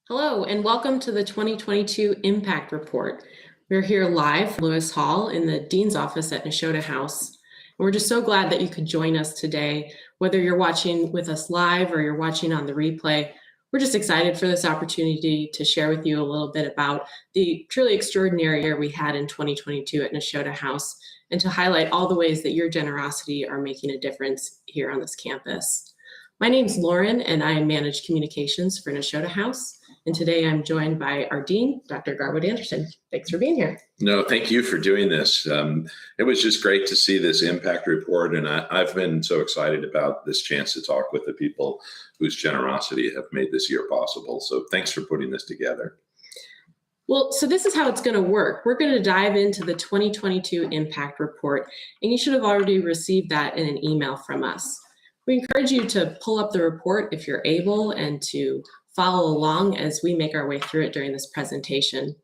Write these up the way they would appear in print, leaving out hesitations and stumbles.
Hello, and welcome to the 2022 Impact Report. We're here live from Lewis Hall in the Dean's office at Nashotah House. And we're just so glad that you could join us today, whether you're watching with us live or you're watching on the replay. We're just excited for this opportunity to share with you a little bit about the truly extraordinary year we had in 2022 at Nashotah House, and to highlight all the ways that your generosity are making a difference here on this campus. My name's Lauren, and I manage communications for Nashotah House. And today I'm joined by our Dean, Dr. Garwood Anderson. Thanks for being here. No, thank you for doing this. It was just great to see this impact report, and I've been so excited about this chance to talk with the people whose generosity have made this year possible. So thanks for putting this together. Well, so this is how it's going to work. We're going to dive into the 2022 impact report, and you should have already received that in an email from us. We encourage you to pull up the report if you're able and to follow along as we make our way through it during this presentation.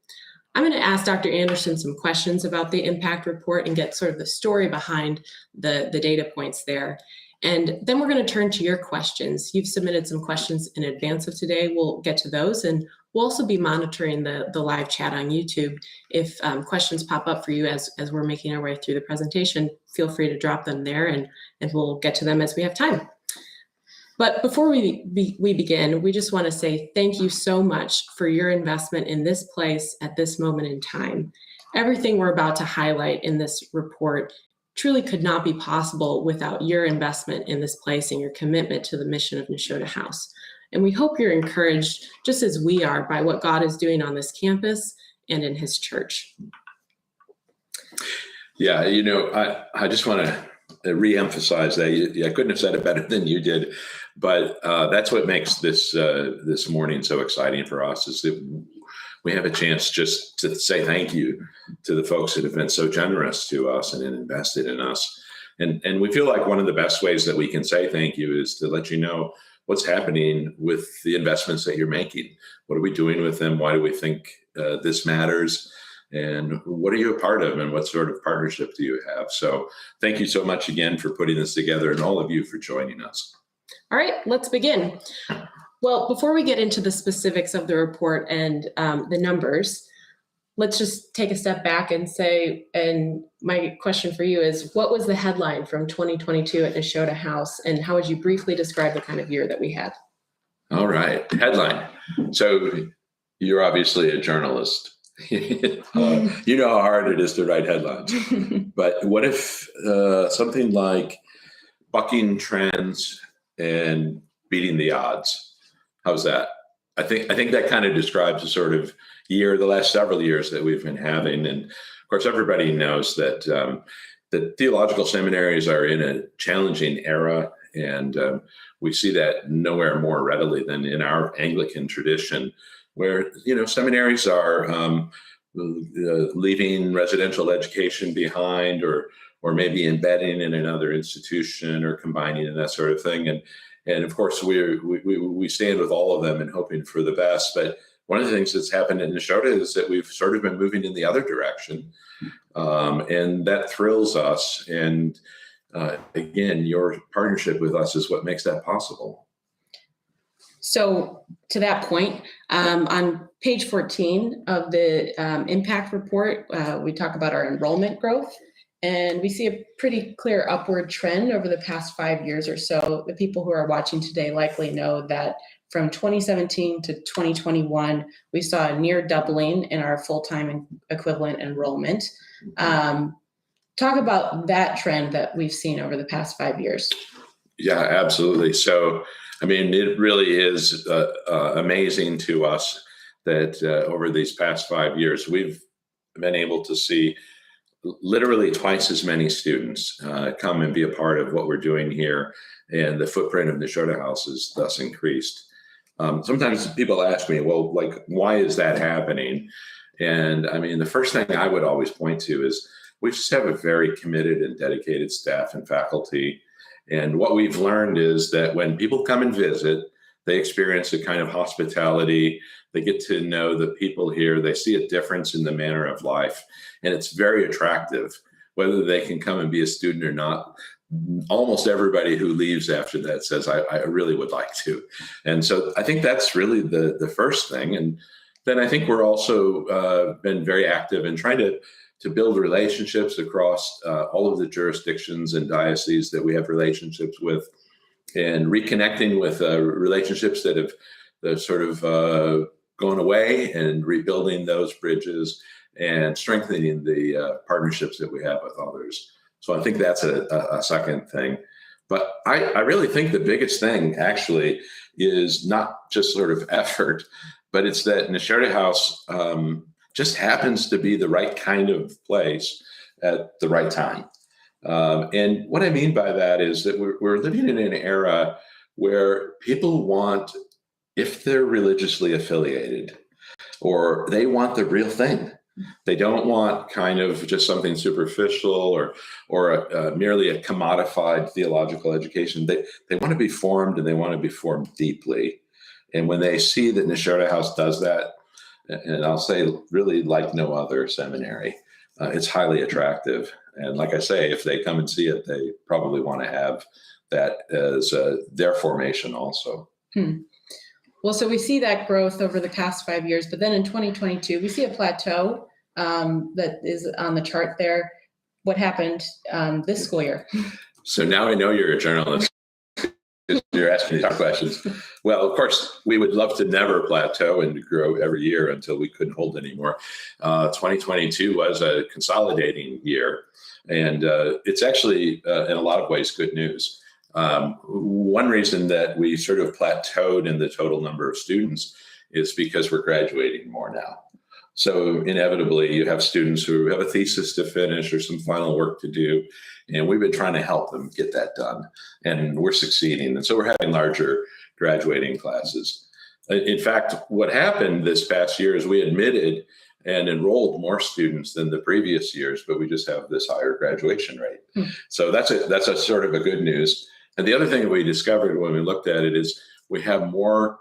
I'm going to ask Dr. Anderson some questions about the impact report and get sort of the story behind the data points there. And then we're going to turn to your questions. You've submitted some questions in advance of today. We'll get to those, and we'll also be monitoring the live chat on YouTube. If questions pop up for you as we're making our way through the presentation, feel free to drop them there, and we'll get to them as we have time. But before we begin, we just want to say thank you so much for your investment in this place at this moment in time. Everything we're about to highlight in this report truly could not be possible without your investment in this place and your commitment to the mission of Nashotah House. And we hope you're encouraged, just as we are, by what God is doing on this campus and in his church. Yeah, you know, I just want to re-emphasize that. I couldn't have said it better than you did, but that's what makes this morning so exciting for us, is that we have a chance just to say thank you to the folks that have been so generous to us and invested in us. And we feel like one of the best ways that we can say thank you is to let you know what's happening with the investments that you're making. What are we doing with them? Why do we think this matters? And what are you a part of, and what sort of partnership do you have? So thank you so much again for putting this together, and all of you for joining us. All right, let's begin. Well, before we get into the specifics of the report and the numbers, let's just take a step back and say, and my question for you is, what was the headline from 2022 at Nashotah House, and how would you briefly describe the kind of year that we had? All right, headline. So you're obviously a journalist. You know how hard it is to write headlines. But what if something like bucking trends and beating the odds? How's that? I think that kind of describes the sort of year, the last several years that we've been having. And of course, everybody knows that the theological seminaries are in a challenging era, and we see that nowhere more readily than in our Anglican tradition, where, you know, seminaries are leaving residential education behind, or maybe embedding in another institution, or combining and that sort of thing. And of course, we stand with all of them and hoping for the best. But one of the things that's happened in Nashotah is that we've sort of been moving in the other direction, and that thrills us. And again, your partnership with us is what makes that possible. So to that point, on page 14 of the impact report, we talk about our enrollment growth, and we see a pretty clear upward trend over the past 5 years or so. The people who are watching today likely know that from 2017 to 2021, we saw a near doubling in our full-time equivalent enrollment. Talk about that trend that we've seen over the past 5 years. Yeah, absolutely. So, I mean, it really is amazing to us that over these past 5 years, we've been able to see literally twice as many students come and be a part of what we're doing here, and the footprint of Nashotah House is thus increased. Sometimes people ask me, well, like, why is that happening? And I mean, the first thing I would always point to is we just have a very committed and dedicated staff and faculty. And what we've learned is that when people come and visit, they experience a kind of hospitality. They get to know the people here. They see a difference in the manner of life. And it's very attractive, whether they can come and be a student or not. almost everybody who leaves after that says, I really would like to. And so I think that's really the first thing. And then I think we're also been very active in trying to build relationships across all of the jurisdictions and dioceses that we have relationships with, and reconnecting with relationships that have sort of gone away, and rebuilding those bridges and strengthening the partnerships that we have with others. So I think that's a second thing. But I really think the biggest thing actually is not just sort of effort, but it's that Nashotah House just happens to be the right kind of place at the right time. And what I mean by that is that we're living in an era where people want, if they're religiously affiliated, or they want the real thing. They don't want kind of just something superficial or merely a commodified theological education. They want to be formed, and they want to be formed deeply. And when they see that Nashotah House does that, and I'll say really like no other seminary, it's highly attractive. And like I say, if they come and see it, they probably want to have that as their formation also. Well, so we see that growth over the past 5 years, but then in 2022, we see a plateau that is on the chart there. What happened this school year? So now I know you're a journalist. You're asking these questions. Well, of course, we would love to never plateau and grow every year until we couldn't hold anymore. 2022 was a consolidating year, and it's actually, in a lot of ways, good news. One reason that we sort of plateaued in the total number of students is because we're graduating more now. So inevitably, you have students who have a thesis to finish or some final work to do, and we've been trying to help them get that done, and we're succeeding. And so we're having larger graduating classes. In fact, what happened this past year is we admitted and enrolled more students than the previous years, but we just have this higher graduation rate. So that's a sort of a good news. And the other thing that we discovered when we looked at it is we have more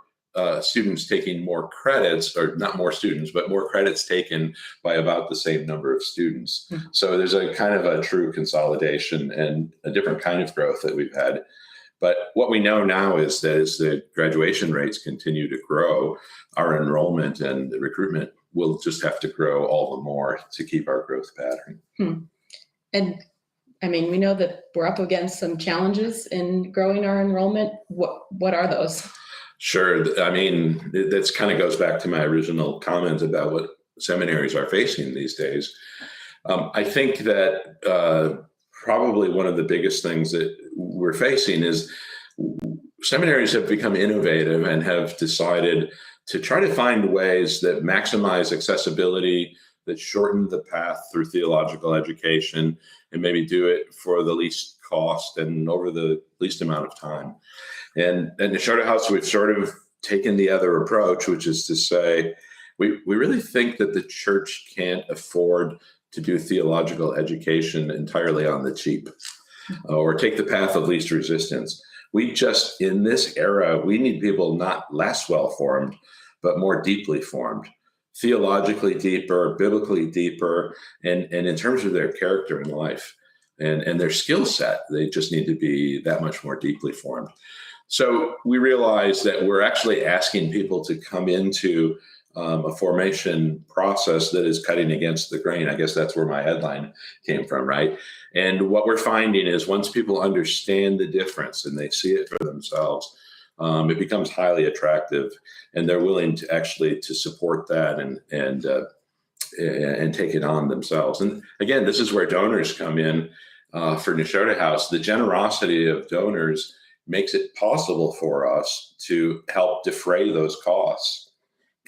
students taking more credits, or not more students, but more credits taken by about the same number of students. So there's a kind of a true consolidation and a different kind of growth that we've had. But what we know now is that as the graduation rates continue to grow, our enrollment and the recruitment will just have to grow all the more to keep our growth pattern. And I mean, we know that we're up against some challenges in growing our enrollment. What are those? Sure. I mean, that's kind of goes back to my original comment about what seminaries are facing these days. I think that probably one of the biggest things that we're facing is seminaries have become innovative and have decided to try to find ways that maximize accessibility, that shorten the path through theological education, and maybe do it for the least cost and over the least amount of time. And at Nashotah House, we've sort of taken the other approach, which is to say, we really think that the church can't afford to do theological education entirely on the cheap, or take the path of least resistance. We just, in this era, we need people not less well-formed, but more deeply formed, theologically deeper, biblically deeper, and in terms of their character and life and their skill set, they just need to be that much more deeply formed. So we realize that we're actually asking people to come into a formation process that is cutting against the grain. I guess that's where my headline came from, right? And what we're finding is once people understand the difference and they see it for themselves, it becomes highly attractive, and they're willing to actually to support that and take it on themselves. And again, this is where donors come in for Nashotah House. The generosity of donors makes it possible for us to help defray those costs.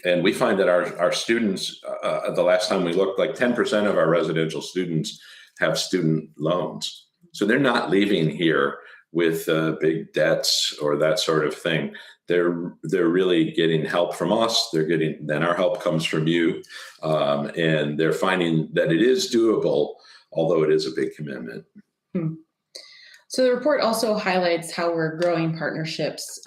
And we find that our students, the last time we looked, like 10% of our residential students have student loans. So they're not leaving here with big debts or that sort of thing. They're really getting help from us. Then our help comes from you. And they're finding that it is doable, although it is a big commitment. So the report also highlights how we're growing partnerships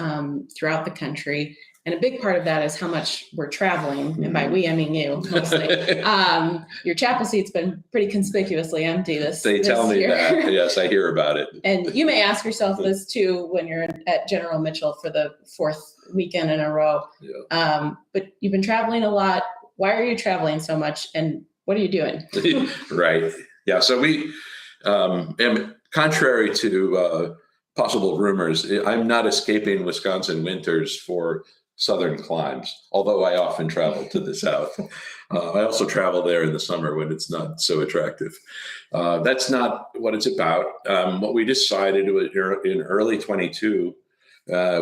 throughout the country. And a big part of that is how much we're traveling. And by we, I mean you mostly. Your chapel seat's been pretty conspicuously empty They tell me year. that. Yes, I hear about it. And you may ask yourself this too when you're at General Mitchell for the 4th weekend in a row. Yeah. But you've been traveling a lot. Why are you traveling so much? And what are you doing? Right. Yeah. So we, contrary to possible rumors, I'm not escaping Wisconsin winters for southern climes, although I often travel to the south. I also travel there in the summer when it's not so attractive. That's not what it's about. What we decided in early 22,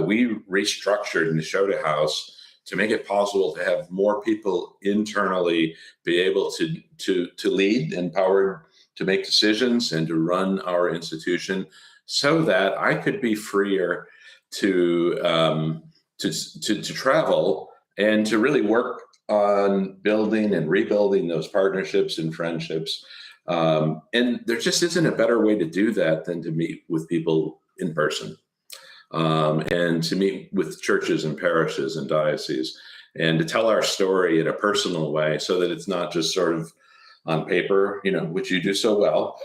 we restructured Nashotah House to make it possible to have more people internally be able to lead, empowered to make decisions and to run our institution, so that I could be freer to travel and to really work on building and rebuilding those partnerships and friendships. And there just isn't a better way to do that than to meet with people in person. And to meet with churches and parishes and dioceses, and to tell our story in a personal way, so that it's not just sort of on paper, which you do so well,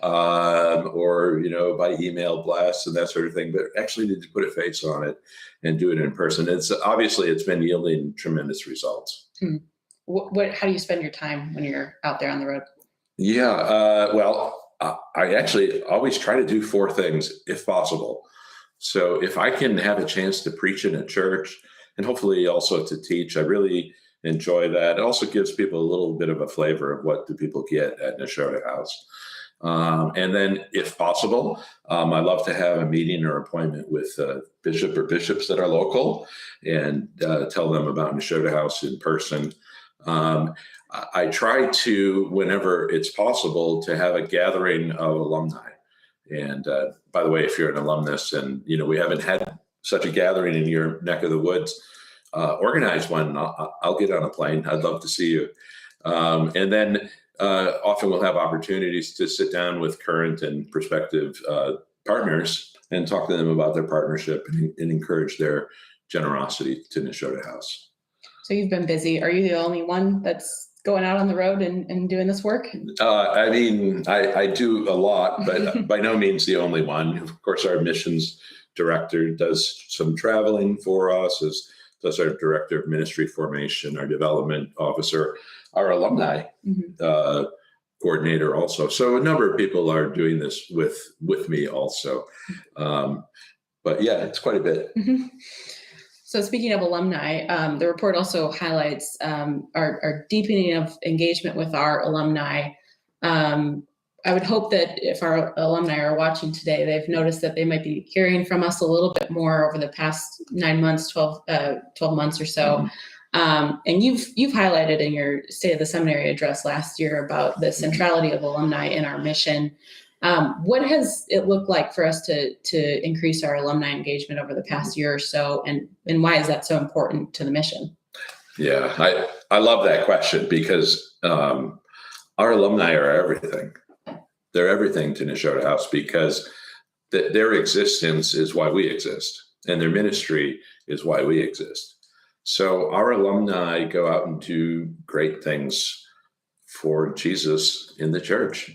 or, by email blasts and that sort of thing, but actually to put a face on it and do it in person. It's been yielding tremendous results. How do you spend your time when you're out there on the road? Yeah, I actually always try to do 4 things if possible. So if I can have a chance to preach in a church, and hopefully also to teach, I really enjoy that. It also gives people a little bit of a flavor of what do people get at Nashotah House. And then if possible, I love to have a meeting or appointment with bishop or bishops that are local and tell them about Nashotah House in person. I try to, whenever it's possible, to have a gathering of alumni. And by the way, if you're an alumnus and we haven't had such a gathering in your neck of the woods, organize one. I'll get on a plane. I'd love to see you. And then often we'll have opportunities to sit down with current and prospective partners and talk to them about their partnership and encourage their generosity to Nashotah House. So you've been busy. Are you the only one that's going out on the road and doing this work? I do a lot, but by no means the only one. Of course, our missions director does some traveling for us, as does our director of ministry formation, our development officer, our alumni coordinator also. So a number of people are doing this with me also. But yeah, it's quite a bit. Mm-hmm. So speaking of alumni, the report also highlights our deepening of engagement with our alumni. I would hope that if our alumni are watching today, they've noticed that they might be hearing from us a little bit more over the past 9 months, 12 months or so. And you've highlighted in your State of the Seminary address last year about the centrality of alumni in our mission. What has it looked like for us to increase our alumni engagement over the past year or so, and why is that so important to the mission? Yeah, I love that question, because our alumni are everything. They're everything to Nashotah House, because their existence is why we exist, and their ministry is why we exist. So our alumni go out and do great things for Jesus in the church,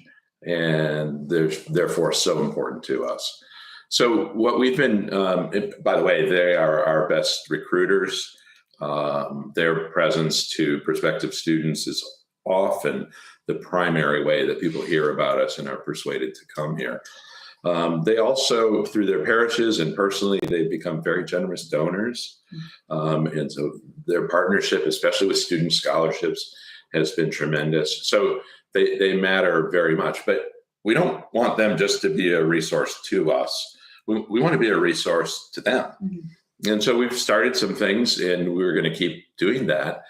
and they're therefore so important to us. So what we've been, by the way, they are our best recruiters. Their presence to prospective students is often the primary way that people hear about us and are persuaded to come here. They also, through their parishes and personally, they've become very generous donors. And so their partnership, especially with student scholarships, has been tremendous. So they matter very much, but we don't want them just to be a resource to us. We want to be a resource to them. Mm-hmm. And so we've started some things, and we're going to keep doing that,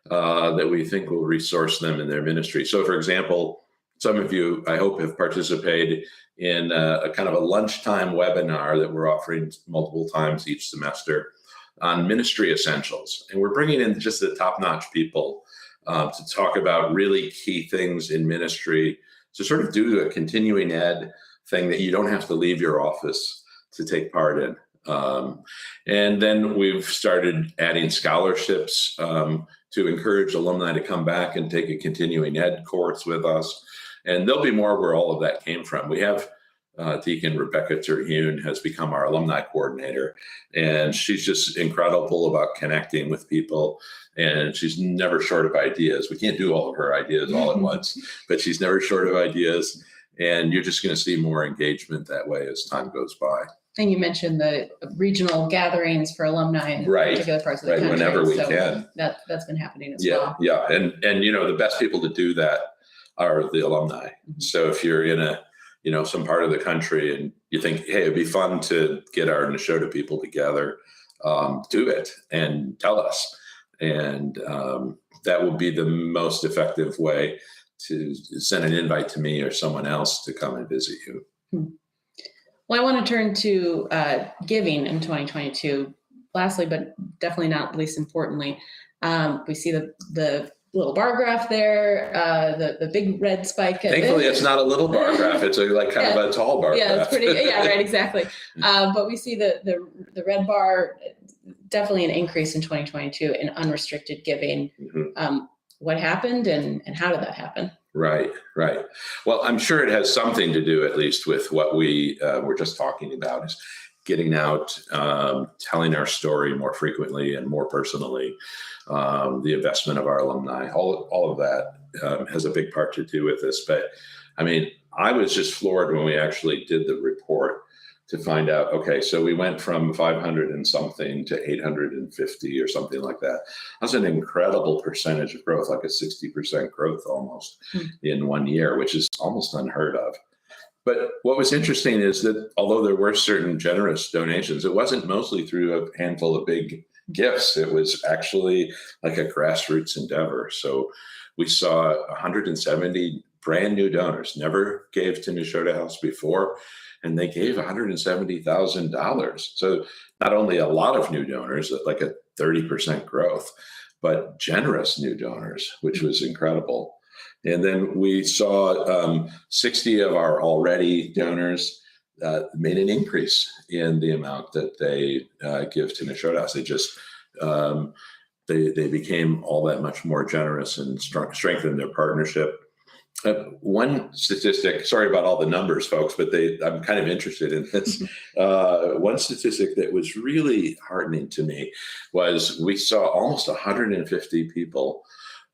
that we think will resource them in their ministry. So for example, some of you, I hope, have participated in a kind of a lunchtime webinar that we're offering multiple times each semester on ministry essentials. And we're bringing in just the top-notch people to talk about really key things in ministry, to sort of do a continuing ed thing that you don't have to leave your office to take part in. And then we've started adding scholarships to encourage alumni to come back and take a continuing ed course with us. And there'll be more where all of that came from. We have Deacon Rebecca Terhune has become our alumni coordinator, and she's just incredible about connecting with people, and she's never short of ideas. We can't do all of her ideas all at once, but she's never short of ideas, and you're just going to see more engagement that way as time goes by. And you mentioned the regional gatherings for alumni in Right. particular parts of the country. Whenever we can. That's been happening as well. Yeah, and the best people to do that are the alumni. Mm-hmm. So if you're in some part of the country and you think, hey, it'd be fun to get our Nashotah people together, do it and tell us. And that will be the most effective way to send an invite to me or someone else to come and visit you. Well, I want to turn to giving in 2022. Lastly, but definitely not least importantly, we see the little bar graph there, the big red spike. Thankfully, it's not a little bar graph. It's kind of a tall bar graph. Yeah, it's pretty. Yeah, right, exactly. But we see the red bar, definitely an increase in 2022 in unrestricted giving. Mm-hmm. What happened and how did that happen? Right. Well, I'm sure it has something to do, at least, with what we were just talking about, is getting out, telling our story more frequently and more personally, the investment of our alumni, all of that has a big part to do with this. But I mean, I was just floored when we actually did the report to find out, okay, so we went from 500 and something to 850 or something like that. That's an incredible percentage of growth, like a 60% growth almost in 1 year, which is almost unheard of. But what was interesting is that although there were certain generous donations, it wasn't mostly through a handful of big gifts. It was actually like a grassroots endeavor. So we saw 170 brand new donors, never gave to Nashotah House before, and they gave $170,000. So not only a lot of new donors, like a 30% growth, but generous new donors, which was incredible. And then we saw 60 of our already donors made an increase in the amount that they give to Nashotah House. They just they became all that much more generous and strengthened their partnership. One statistic, sorry about all the numbers, folks, but I'm kind of interested in this. One statistic that was really heartening to me was we saw almost 150 people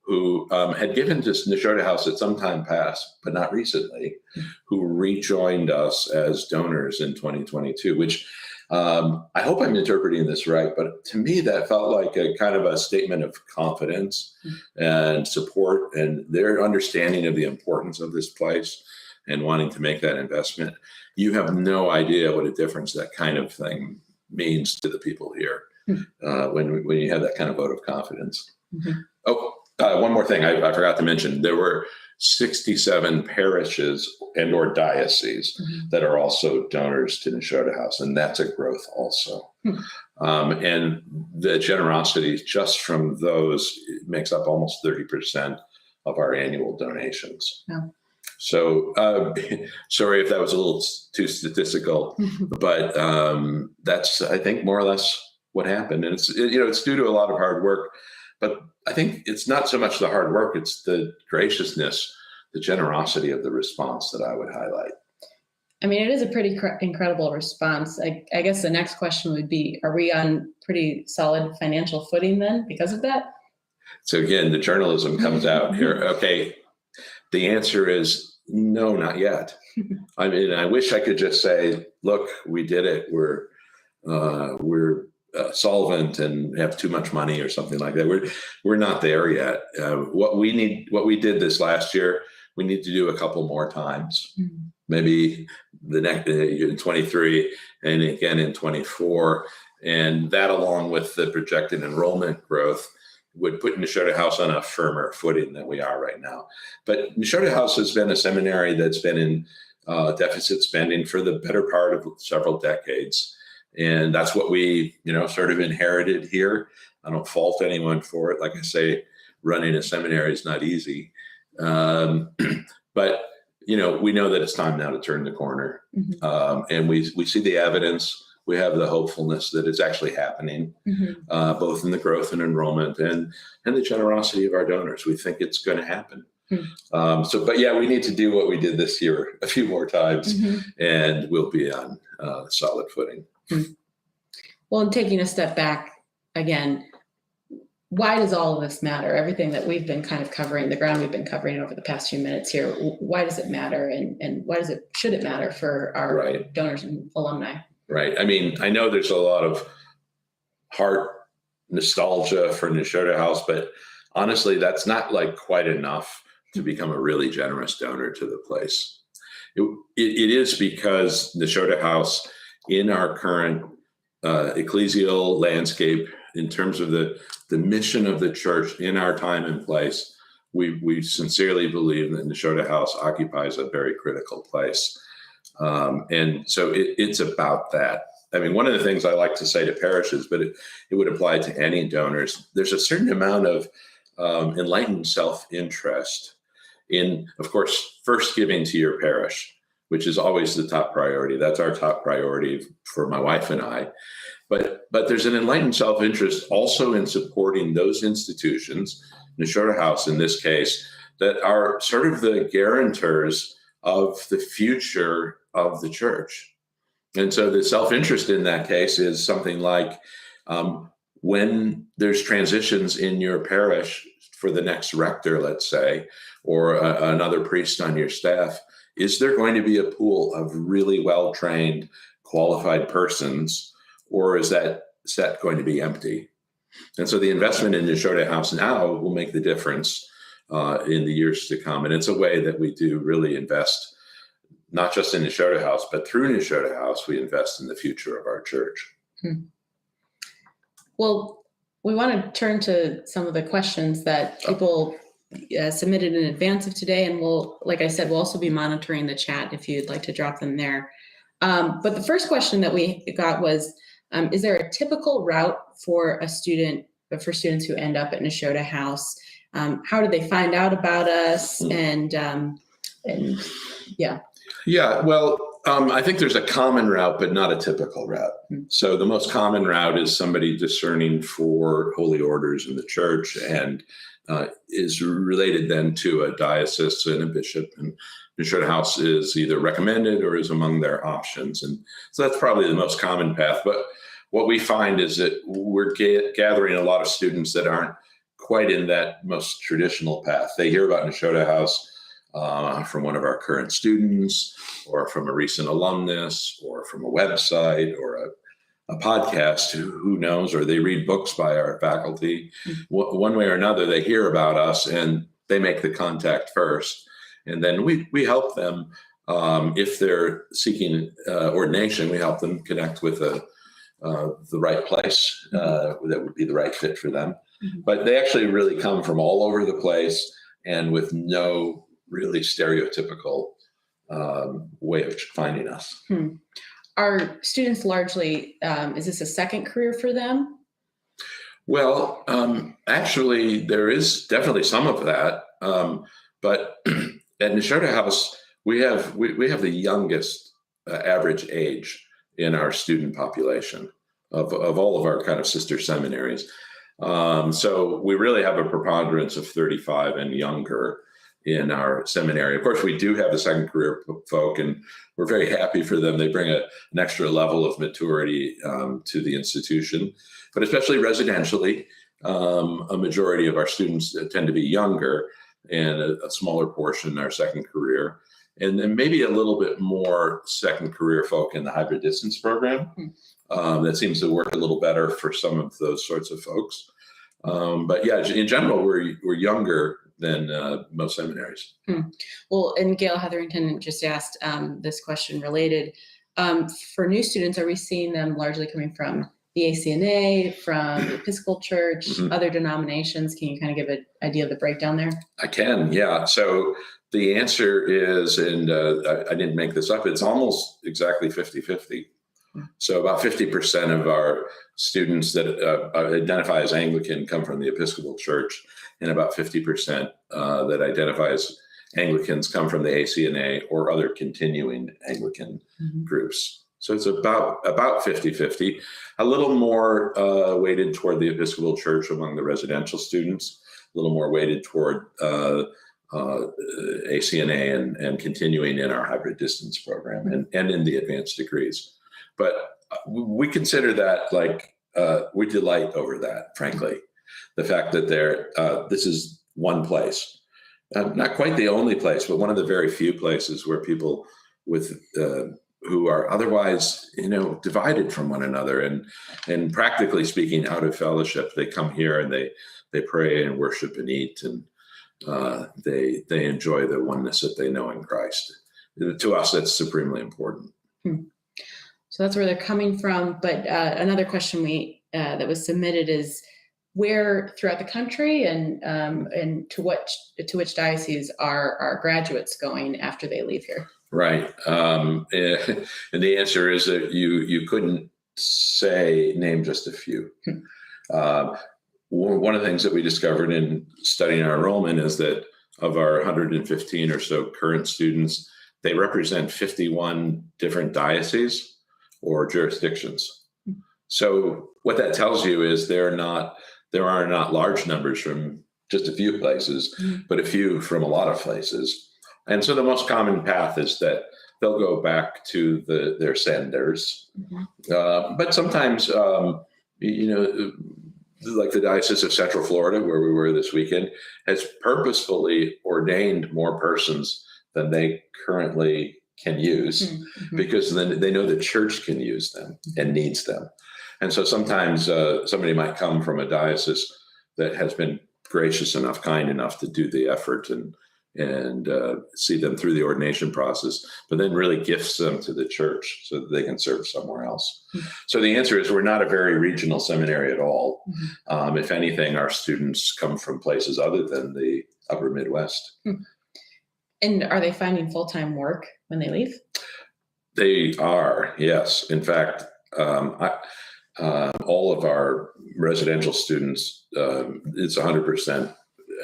who had given to Nashotah House at some time past, but not recently, who rejoined us as donors in 2022, which I hope I'm interpreting this right, but to me, that felt like a kind of a statement of confidence and support and their understanding of the importance of this place and wanting to make that investment. You have no idea what a difference that kind of thing means to the people here when you have that kind of vote of confidence. Mm-hmm. One more thing I forgot to mention. There were 67 parishes and or dioceses that are also donors to Nashotah House, and that's a growth also. And the generosity just from those makes up almost 30% of our annual donations. Yeah. So sorry if that was a little too statistical, but that's, I think, more or less what happened. And it's due to a lot of hard work, but I think it's not so much the hard work, it's the graciousness, the generosity of the response that I would highlight. I mean, it is a pretty incredible response. I guess the next question would be, are we on pretty solid financial footing then because of that? So again, the journalism comes out here. Okay, the answer is no, not yet. I mean, I wish I could just say, look, we did it. We're solvent and have too much money or something like that. We're not there yet. What we did this last year, we need to do a couple more times. Maybe the next in 23 and again in 24, and that along with the projected enrollment growth would put Nashotah House on a firmer footing than we are right now. But Nashotah House has been a seminary that's been in deficit spending for the better part of several decades. And that's what we, sort of inherited here. I don't fault anyone for it. Like I say, running a seminary is not easy. But, we know that it's time now to turn the corner. And we see the evidence. we have the hopefulness that it's actually happening, both in the growth and enrollment and the generosity of our donors. We think it's going to happen. But yeah, we need to do what we did this year a few more times, and we'll be on solid footing. Well, and taking a step back again, why does all of this matter? Everything that we've been kind of covering, the ground we've been covering over the past few minutes here, why does it matter, and why should it matter for our donors and alumni? Right. I mean, I know there's a lot of heart nostalgia for Nashotah House, but honestly, that's not like quite enough to become a really generous donor to the place. It is because Nashotah House, in our current ecclesial landscape, in terms of the mission of the church in our time and place, we sincerely believe that Nashotah House occupies a very critical place. And so it's about that. I mean, one of the things I like to say to parishes, but it would apply to any donors, there's a certain amount of enlightened self-interest in, of course, first giving to your parish, which is always the top priority. That's our top priority for my wife and I. But there's an enlightened self-interest also in supporting those institutions, Nashotah House in this case, that are sort of the guarantors of the future of the church. And so the self-interest in that case is something like when there's transitions in your parish for the next rector, let's say, or another priest on your staff, is there going to be a pool of really well-trained, qualified persons, or is that set going to be empty? And so the investment in Nashotah House now will make the difference in the years to come. And it's a way that we do really invest, not just in Nashotah House, but through Nashotah House, we invest in the future of our church. Well, we want to turn to some of the questions that people submitted in advance of today. And we'll, like I said, we'll also be monitoring the chat if you'd like to drop them there. But the first question that we got was, is there a typical route for students who end up at Nashotah House? How do they find out about us? And yeah. Yeah, well, I think there's a common route, but not a typical route. So the most common route is somebody discerning for holy orders in the church and is related then to a diocese and a bishop. And Nashotah House is either recommended or is among their options. And so that's probably the most common path. But what we find is that we're gathering a lot of students that aren't quite in that most traditional path. They hear about Nashotah House from one of our current students, or from a recent alumnus, or from a website, or a podcast, who knows, or they read books by our faculty. One way or another, they hear about us and they make the contact first. And then we help them, if they're seeking ordination, we help them connect with the right place that would be the right fit for them. But they actually really come from all over the place and with no really stereotypical way of finding us. Are students largely, is this a second career for them? Well, actually, there is definitely some of that. But at Nashotah House, we have the youngest average age in our student population of all of our kind of sister seminaries. So we really have a preponderance of 35 and younger in our seminary. Of course, we do have the second career folk, and we're very happy for them. They bring an extra level of maturity to the institution, but especially residentially, a majority of our students tend to be younger, and a smaller portion in our second career. And then maybe a little bit more second career folk in the hybrid distance program. That seems to work a little better for some of those sorts of folks. But yeah, in general, we're younger than most seminaries. Well, and Gail Hetherington just asked this question related. For new students, are we seeing them largely coming from the ACNA, from the Episcopal Church, other denominations? Can you kind of give an idea of the breakdown there? I can, yeah. So the answer is, and I didn't make this up, it's almost exactly 50-50. So about 50% of our students that identify as Anglican come from the Episcopal Church, and about 50% that identify as Anglicans come from the ACNA or other continuing Anglican groups. So it's about 50-50, a little more weighted toward the Episcopal Church among the residential students, a little more weighted toward ACNA and continuing in our hybrid distance program and in the advanced degrees. But we consider that we delight over that, frankly. The fact that this is one place, not quite the only place, but one of the very few places where people with who are otherwise, divided from one another and practically speaking out of fellowship, they come here and they pray and worship and eat, and they enjoy the oneness that they know in Christ. To us, that's supremely important. So that's where they're coming from. But another question that was submitted is where throughout the country and to which diocese are our graduates going after they leave here? Right. And the answer is that you couldn't name just a few. One of the things that we discovered in studying our enrollment is that of our 115 or so current students, they represent 51 different dioceses or jurisdictions. So what that tells you is there are not large numbers from just a few places, but a few from a lot of places. And so the most common path is that they'll go back to their senders. But sometimes, like the Diocese of Central Florida, where we were this weekend, has purposefully ordained more persons than they currently can use, because then they know the church can use them and needs them. And so sometimes somebody might come from a diocese that has been gracious enough, kind enough to do the effort and see them through the ordination process, but then really gifts them to the church so that they can serve somewhere else. So the answer is we're not a very regional seminary at all. If anything, our students come from places other than the upper Midwest. And are they finding full-time work when they leave? They are, yes. In fact, all of our residential students, it's 100%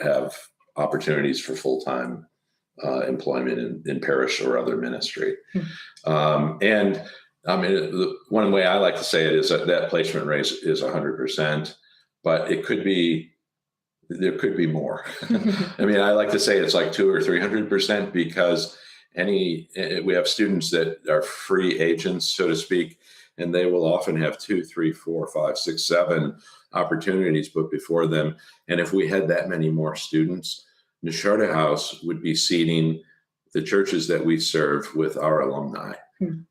have opportunities for full-time employment in parish or other ministry. And I mean, one way I like to say it is that placement rate is 100%, but there could be more. I mean, I like to say it's like 200 or 300%, because we have students that are free agents, so to speak, and they will often have 2, 3, 4, 5, 6, 7 opportunities put before them. And if we had that many more students, Nashotah House would be seating the churches that we serve with our alumni.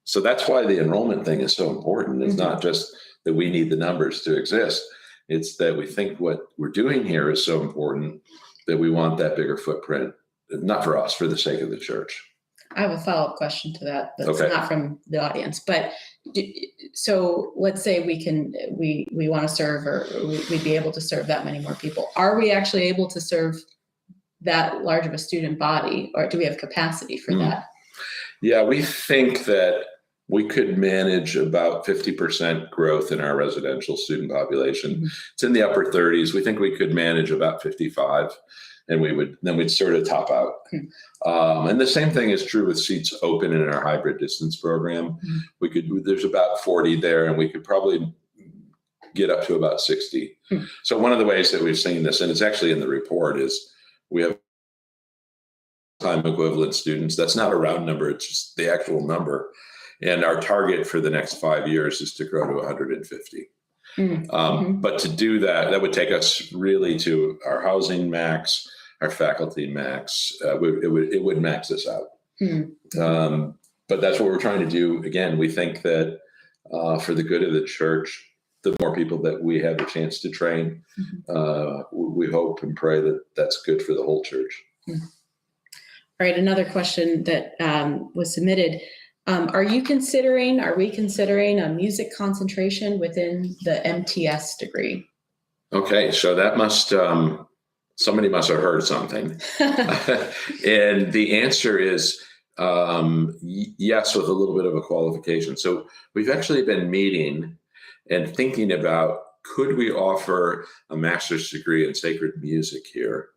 So that's why the enrollment thing is so important. It's not just that we need the numbers to exist. It's that we think what we're doing here is so important that we want that bigger footprint, not for us, for the sake of the church. I have a follow-up question to that that's Okay. not from the audience, but so let's say we want to serve, or we'd be able to serve that many more people. Are we actually able to serve that large of a student body, or do we have capacity for that? Yeah, we think that we could manage about 50% growth in our residential student population. It's in the upper 30s. We think we could manage about 55, and we'd sort of top out. And the same thing is true with seats open in our hybrid distance program. There's about 40 there, and we could probably get up to about 60. So one of the ways that we've seen this, and it's actually in the report, is we have time equivalent students. That's not a round number, it's just the actual number. And our target for the next 5 years is to grow to 150. But to do that would take us really to our housing max, our faculty max. It would max us out. But that's what we're trying to do. Again, we think that for the good of the church, the more people that we have a chance to train, we hope and pray that that's good for the whole church. All right, another question that was submitted. Are we considering a music concentration within the MTS degree? Okay, so that somebody must have heard something. And the answer is yes, with a little bit of a qualification. So we've actually been meeting and thinking about, could we offer a master's degree in sacred music here?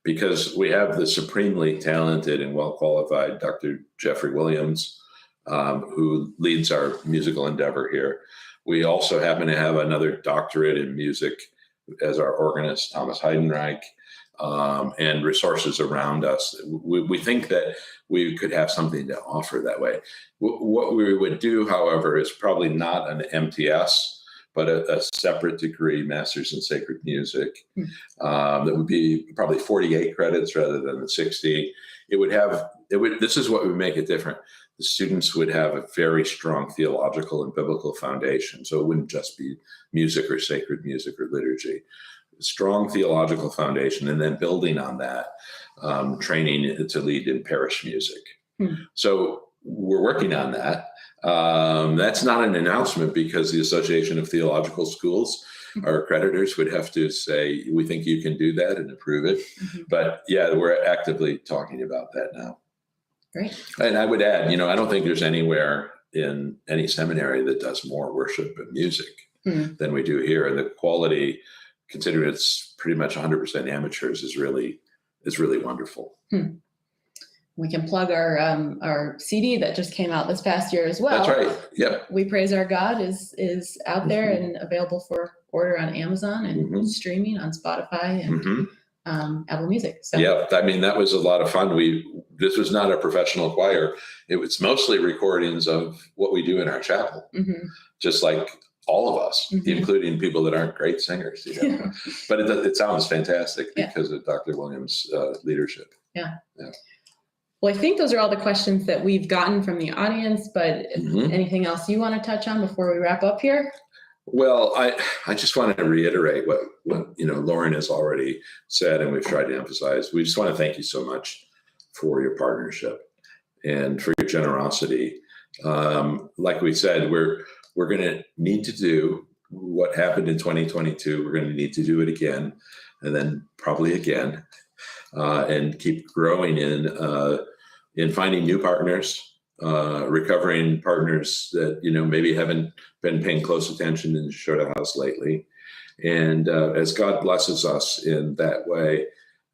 Because we have the supremely talented and well-qualified Dr. Jeffrey Williams, who leads our musical endeavor here. We also happen to have another doctorate in music as our organist, Thomas Heidenreich, and resources around us. We think that we could have something to offer that way. What we would do, however, is probably not an MTS, but a separate degree, Master's in Sacred Music, that would be probably 48 credits rather than the 60. This is what would make it different. The students would have a very strong theological and biblical foundation. So it wouldn't just be music or sacred music or liturgy. Strong theological foundation, and then building on that, training to lead in parish music. So we're working on that. That's not an announcement because the Association of Theological Schools, our accreditors, would have to say, we think you can do that and approve it. But yeah, we're actively talking about that now. Great. And I would add, I don't think there's anywhere in any seminary that does more worship and music than we do here. And the quality, considering it's pretty much 100% amateurs, is really wonderful. We can plug our CD that just came out this past year as well. That's right. Yep. We Praise Our God is out there and available for order on Amazon and streaming on Spotify and Apple Music. So. Yeah, I mean, that was a lot of fun. This was not a professional choir. It was mostly recordings of what we do in our chapel, just like all of us, including people that aren't great singers. But it sounds fantastic because of Dr. Williams' leadership. Yeah. Well, I think those are all the questions that we've gotten from the audience, but anything else you want to touch on before we wrap up here? Well, I just wanted to reiterate what Lauren has already said, and we've tried to emphasize. We just want to thank you so much for your partnership and for your generosity. Like we said, we're going to need to do what happened in 2022. We're going to need to do it again, and then probably again, and keep growing in finding new partners, recovering partners that maybe haven't been paying close attention in Nashotah House lately. And as God blesses us in that way,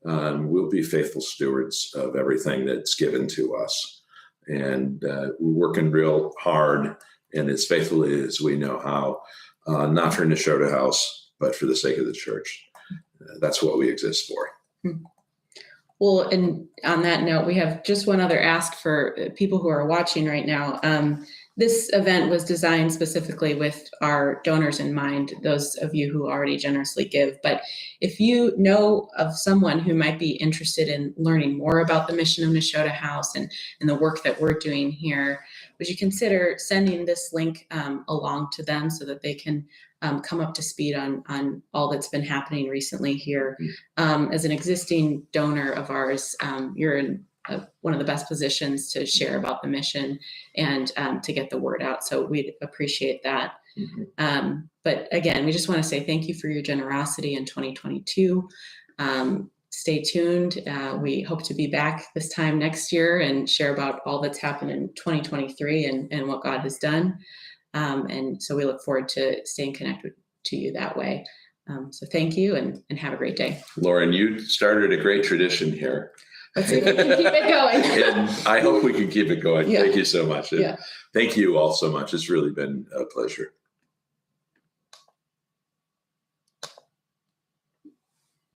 we'll be faithful stewards of everything that's given to us. And we're working real hard and as faithfully as we know how, not for Nashotah House, but for the sake of the church. That's what we exist for. Well, and on that note, we have just one other ask for people who are watching right now. This event was designed specifically with our donors in mind, those of you who already generously give. But if you know of someone who might be interested in learning more about the mission of Nashotah House and the work that we're doing here, would you consider sending this link along to them so that they can come up to speed on all that's been happening recently here? As an existing donor of ours, you're in one of the best positions to share about the mission and to get the word out. So we'd appreciate that. But again, we just want to say thank you for your generosity in 2022. Stay tuned. We hope to be back this time next year and share about all that's happened in 2023 and what God has done. And so we look forward to staying connected to you that way. So thank you and have a great day. Lauren, you started a great tradition here. Let's see if we can keep it going. And I hope we can keep it going. Yeah. Thank you so much. And thank you all so much. It's really been a pleasure.